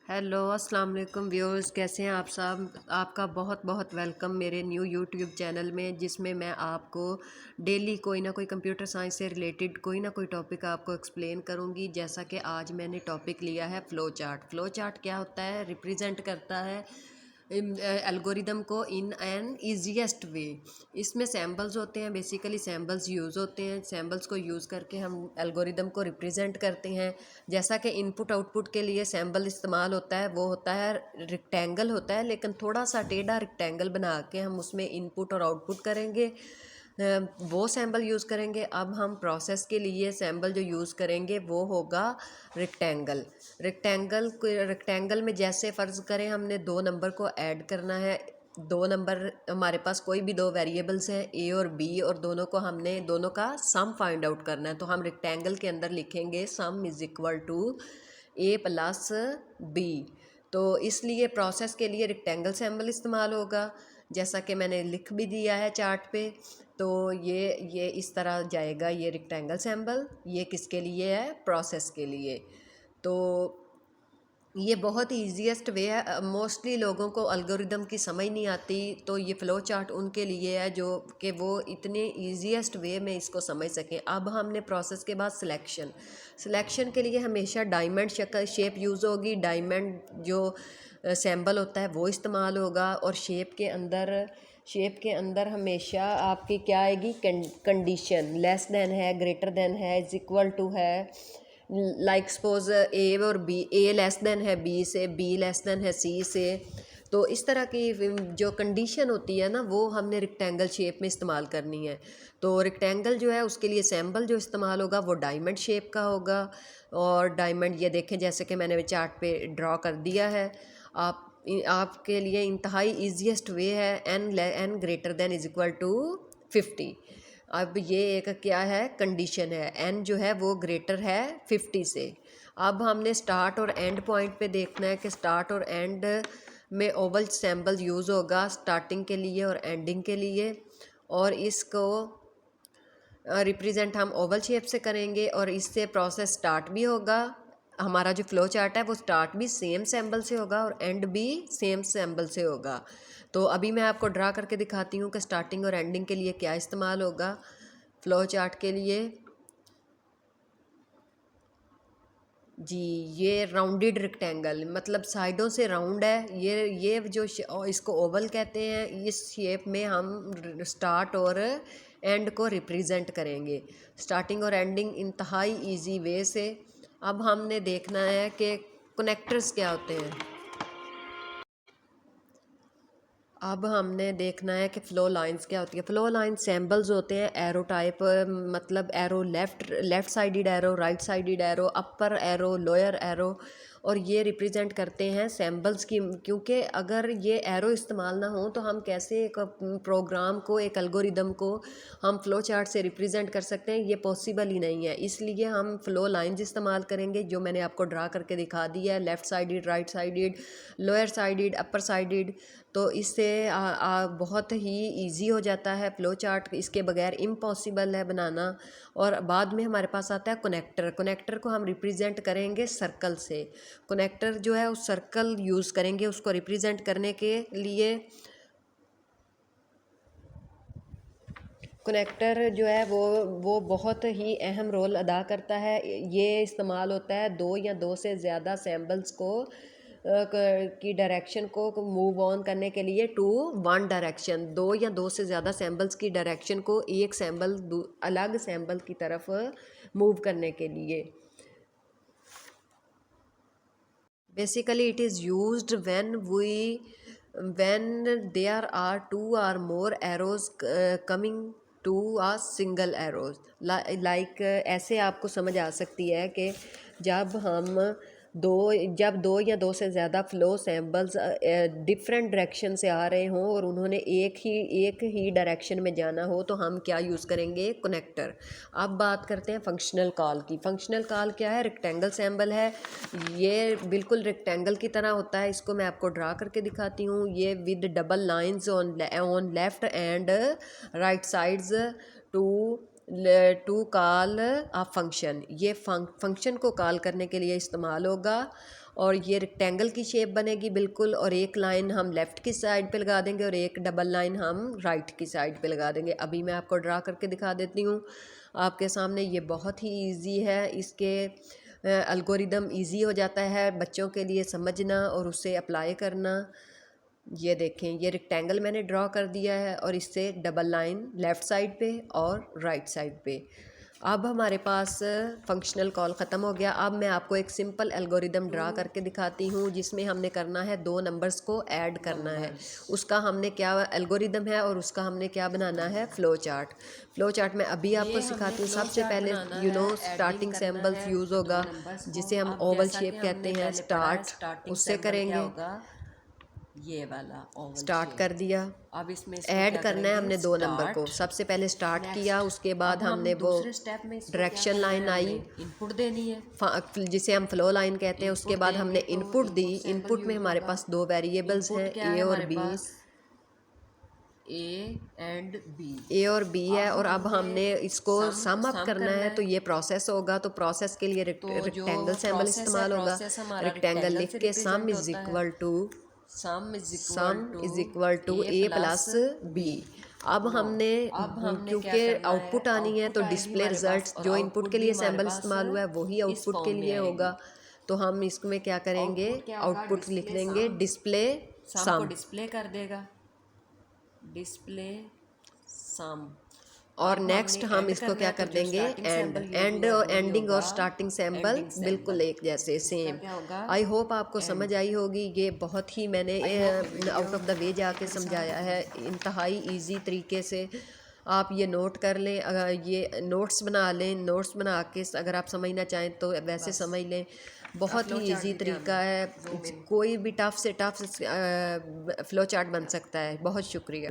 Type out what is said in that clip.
Hello अस्सलाम वालेकुम viewers, कैसे हैं आप सब। आपका बहुत बहुत वेलकम मेरे न्यू यूट्यूब चैनल में, जिसमें मैं आपको डेली कोई ना कोई कंप्यूटर साइंस से रिलेटेड कोई ना कोई टॉपिक आपको एक्सप्लेन करूंगी। जैसा कि आज मैंने टॉपिक लिया है फ़्लो चार्ट। फ़्लो चार्ट क्या होता है? रिप्रेजेंट करता है एल्गोरिदम को इन एन ईजीएस्ट वे। इसमें सैम्बल्स होते हैं, बेसिकली सैम्बल्स यूज़ होते हैं। सैम्बल्स को यूज़ करके हम एल्गोरिदम को रिप्रेजेंट करते हैं। जैसा कि इनपुट आउटपुट के लिए सैम्बल इस्तेमाल होता है, वो होता है रेक्टेंगल होता है, लेकिन थोड़ा सा टेढ़ा रेक्टेंगल बना के हम उसमें इनपुट और आउटपुट करेंगे, वो सैम्बल यूज़ करेंगे। अब हम प्रोसेस के लिए सैम्बल जो यूज़ करेंगे वो होगा रेक्टेंगल। रेक्टेंगल में जैसे फ़र्ज़ करें हमने दो नंबर को ऐड करना है। दो नंबर हमारे पास कोई भी दो वेरिएबल्स हैं ए और बी, और दोनों को हमने दोनों का सम फाइंड आउट करना है। तो हम रेक्टेंगल के अंदर लिखेंगे sum is equal to A plus B. तो इसलिए प्रोसेस के लिए रेक्टेंगल सैम्बल इस्तेमाल होगा, जैसा कि मैंने लिख भी दिया है चार्ट पे। तो ये इस तरह जाएगा, ये रेक्टेंगल सैम्बल। ये किसके लिए है? प्रोसेस के लिए। तो ये बहुत ही ईजीएस्ट वे है। मोस्टली लोगों को एल्गोरिदम की समझ नहीं आती, तो ये फ़्लो चार्ट उनके लिए है जो कि वो इतने ईजीएस्ट वे में इसको समझ सकें। अब हमने प्रोसेस के बाद सिलेक्शन के लिए हमेशा डायमंड शक्ल शेप यूज़ होगी। डायमंड जो सैम्बल होता है वो इस्तेमाल होगा। और शेप के अंदर हमेशा आपकी क्या आएगी? कंडीशन लेस देन है, ग्रेटर देन है, इज इक्वल टू है। लाइक सपोज ए और बी, ए लेस देन है बी से, बी लेस देन है सी से। तो इस तरह की जो कंडीशन होती है ना, वो हमने रेक्टेंगल शेप में इस्तेमाल करनी है। तो रेक्टेंगल जो है उसके लिए सैम्बल जो इस्तेमाल होगा वो डायमंड शेप का होगा। और डायमंड ये देखें, जैसे कि मैंने चार्ट पे ड्रॉ कर दिया है। आपके लिए इंतहाई ईजीएस्ट वे है। N greater than is equal to 50। अब ये एक क्या है? कंडीशन है। एन जो है वो ग्रेटर है 50 से। अब हमने स्टार्ट और एंड पॉइंट पे देखना है कि स्टार्ट और एंड में ओवल सैम्बल यूज़ होगा स्टार्टिंग के लिए और एंडिंग के लिए। और इसको रिप्रेजेंट हम ओवल शेप से करेंगे, और इससे प्रोसेस स्टार्ट भी होगा। हमारा जो फ्लो चार्ट है वो स्टार्ट भी सेम सैम्बल से होगा और एंड भी सेम सैम्बल से होगा। तो अभी मैं आपको ड्रा करके दिखाती हूँ कि स्टार्टिंग और एंडिंग के लिए क्या इस्तेमाल होगा फ्लो चार्ट के लिए। जी, ये राउंडेड रेक्टेंगल, मतलब साइडों से राउंड है। ये जो इसको ओवल कहते हैं। इस शेप में हम स्टार्ट और एंड को रिप्रेजेंट करेंगे, स्टार्टिंग और एंडिंग इंतहाई इजी वे से। अब हमने देखना है कि कनेक्टर्स क्या होते हैं। अब हमने देखना है कि फ़्लो लाइंस क्या होती है। फ़्लो लाइन सैम्बल्स होते हैं एरो टाइप, मतलब arrow left sided arrow, right sided arrow, upper arrow, lower arrow. और ये रिप्रेजेंट करते हैं सैम्बल्स की, क्योंकि अगर ये एरो इस्तेमाल ना हो तो हम कैसे एक प्रोग्राम को, एक एल्गोरिदम को हम फ़्लो चार्ट से रिप्रेजेंट कर सकते हैं? ये पॉसिबल ही नहीं है। इसलिए हम फ़्लो लाइंस इस्तेमाल करेंगे, जो मैंने आपको ड्रा करके दिखा दिया है। Left sided, right sided, lower sided, upper sided. तो इससे बहुत ही इजी हो जाता है फ़्लो चार्ट। इसके बगैर इम्पॉसिबल है बनाना। और बाद में हमारे पास आता है कनेक्टर। कनेक्टर को हम रिप्रेजेंट करेंगे सर्कल से। कनेक्टर जो है उस सर्कल यूज़ करेंगे उसको रिप्रेजेंट करने के लिए। कनेक्टर जो है वो बहुत ही अहम रोल अदा करता है। ये इस्तेमाल होता है दो या दो से ज़्यादा सैम्बल्स को की डायरेक्शन को मूव ऑन करने के लिए टू वन डायरेक्शन। दो या दो से ज़्यादा सैम्बल्स की डायरेक्शन को एक सैम्बल अलग सैम्बल की तरफ मूव करने के लिए। Basically it is used when there are two or more arrows coming to a single arrows। Like ऐसे आपको समझ आ सकती है कि जब हम दो जब दो या दो से ज़्यादा फ़्लो सैम्बल्स डिफरेंट डायरेक्शन से आ रहे हों और उन्होंने एक ही डायरेक्शन में जाना हो, तो हम क्या यूज़ करेंगे? कनेक्टर। अब बात करते हैं फंक्शनल कॉल की। फंक्शनल कॉल क्या है? रेक्टेंगल सैम्बल है। ये बिल्कुल रेक्टेंगल की तरह होता है। इसको मैं आपको ड्रा करके दिखाती हूँ। ये with double lines on left and right sides to call a function. ये फंक्शन को कॉल करने के लिए इस्तेमाल होगा। और ये रेक्टेंगल की शेप बनेगी बिल्कुल, और एक लाइन हम लेफ़्ट की साइड पे लगा देंगे और एक डबल लाइन हम राइट की साइड पे लगा देंगे। अभी मैं आपको ड्रा करके दिखा देती हूँ आपके सामने। ये बहुत ही इजी है, इसके एल्गोरिदम इजी हो जाता है बच्चों के लिए समझना और उसे अप्लाई करना। ये देखें, ये रेक्टेंगल मैंने ड्रॉ कर दिया है और इससे डबल लाइन लेफ़्ट साइड पे और राइट साइड पे। अब हमारे पास फंक्शनल कॉल ख़त्म हो गया। अब मैं आपको एक सिंपल एल्गोरिदम ड्रा करके दिखाती हूँ जिसमें हमने करना है दो नंबर्स को ऐड करना है। उसका हमने क्या एल्गोरिदम है और उसका हमने क्या बनाना है, फ़्लो चार्ट। फ़्लो चार्ट मैं अभी आपको सिखाती हूँ। सबसे पहले स्टार्टिंग सिंबल्स यूज़ होगा जिसे हम ओवल शेप कहते हैं। स्टार्ट उससे करेंगे, ये वाला ओवल स्टार्ट कर दिया। अब इसमें ऐड करना है हमने दो नंबर को। सबसे पहले स्टार्ट किया, उसके बाद हमने वो स्टेप में डायरेक्शन लाइन आई, इनपुट देनी है जिसे हम फ्लो लाइन कहते हैं। उसके बाद हमने इनपुट दी। इनपुट में हमारे पास दो वेरिएबल्स हैं, ए और बी। ए और बी है, और अब हमने इसको सम अप करना है। तो ये प्रोसेस होगा, तो प्रोसेस के लिए रेक्टेंगल सिंबल इस्तेमाल होगा। रेक्टेंगल लिख के sum is equal to A plus B. अब हमने क्योंकि आउटपुट आनी है तो डिस्प्ले रिजल्ट जो इनपुट के लिए सैम्बल इस्तेमाल हुआ है वही आउटपुट के लिए होगा। तो हम इसमें क्या करेंगे, आउटपुट लिख देंगे डिस्प्ले सम, डिस्प्ले कर देगा डिस्प्ले सम। और नेक्स्ट हम इसको क्या कर देंगे, एंड और एंडिंग और स्टार्टिंग सैम्बल बिल्कुल एक जैसे सेम। आई होप आपको समझ आई होगी। ये बहुत ही मैंने आउट ऑफ द वे जाके समझाया है, इंतहाई इजी तरीके से। आप ये नोट कर लें, अगर ये नोट्स बना लें, नोट्स बना के अगर आप समझना चाहें तो वैसे समझ लें। बहुत ही इजी तरीका है, कोई भी टफ से टफ फ्लो चार्ट बन सकता है। बहुत शुक्रिया।